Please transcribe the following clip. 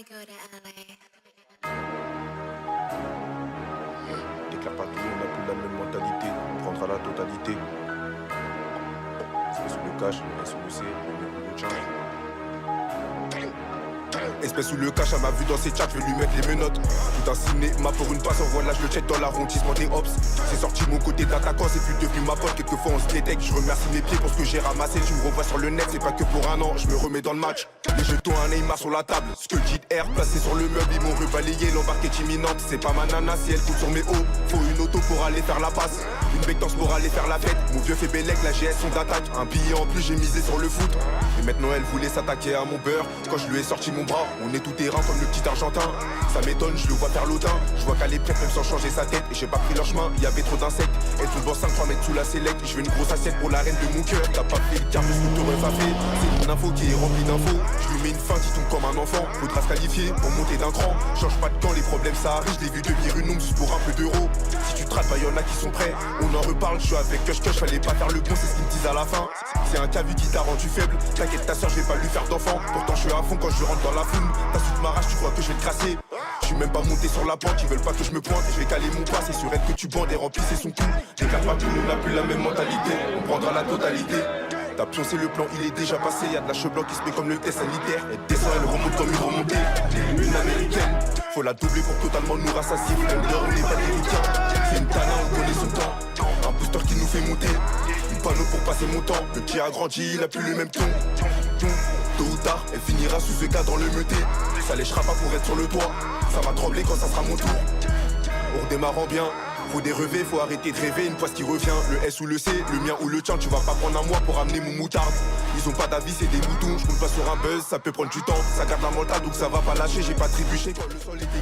Déclare pas tout, on n'a plus la même mentalité. On prendra la totalité. Espèce où le cash, espèce où le C, le change. Espèce où le cash, elle m'a vu dans ses chats, je vais lui mettre les menottes. Tout un cinéma pour une passe, en voilà, je le check dans l'arrondissement des Hops. C'est sorti mon côté d'attaquant, c'est plus devenu ma pote. Quelquefois on se détecte, je remercie mes pieds pour ce que j'ai ramassé. Tu me revois sur le net, c'est pas que pour un an, je me remets dans le match. Les jetons à Neymar sur la table, ce que le kit R placé sur le meuble, ils m'ont rebalayé, l'embarque est imminente. C'est pas ma nana, si elle coule sur mes hauts. Faut une auto pour aller faire la passe, une bectance pour aller faire la fête. Mon vieux fait Bélec, la GS sont d'attaque. Un billet en plus, j'ai misé sur le foot. Et maintenant elle voulait s'attaquer à mon beurre. Quand je lui ai sorti mon bras, on est tout terrain comme le petit argentin. Ça m'étonne, je le vois faire l'autin. Je vois qu'elle est prête même sans changer sa tête. Et j'ai pas pris leur chemin, il y avait trop d'insectes. Elle tombe en 5-3 mètres sous la sellette. Je veux une grosse assiette pour la reine de mon cœur. T'as pas fait le quart de ce que t'aurais pas fait. C'est une info qui est remplie d'infos. Je lui mets une fin qui tombe comme un enfant. Faudra se qualifier pour monter d'un cran. Change pas de camp, les problèmes ça arrive. Je l'ai vu devenir une ombre juste pour un peu d'euros. Si tu te rates, bah y'en a qui sont prêts. On en reparle, je suis avec Kush Kush. Fallait pas faire le bon, c'est ce qu'ils me disent à la fin. C'est un cas vu qui t'a rendu faible. T'inquiète ta soeur, je vais pas lui faire d'enfant. Pourtant je suis à fond quand je rentre dans la foule. Ta suite m'arrache, tu crois que je vais te crasser. Je suis même pas monté sur la pente, ils veulent pas que je me pointe. Je vais caler mon pas, c'est sur elle que tu bandes et remplissez son cou. Déclare pas tout, on n'a plus la même mentalité. On prendra la totalité. T'as pioncé le plan, il est déjà passé. Y'a de la cheveux blanc qui se met comme le test sanitaire. Elle descend, elle remonte comme une remontée. Une américaine, faut la doubler pour totalement nous rassasier. On dort, on n'est pas délicat. C'est une tana, on connaît son temps. Un booster qui nous fait monter. Une panneau pour passer mon temps. Le qui a grandi, il a plus le même ton. Tôt ou tard, elle finira sous ce cas dans le meuté. Ça léchera pas pour être sur le toit. Ça va trembler quand ça sera mon tour. On redémarre en bien. Faut des revers, faut arrêter de rêver. Une fois ce qui revient, le S ou le C, le mien ou le tien. Tu vas pas prendre un mois pour amener mon moutarde. Ils ont pas d'avis, c'est des moutons. Je compte pas sur un buzz, ça peut prendre du temps. Ça garde la mentale donc ça va pas lâcher. J'ai pas trébuché quand le sol était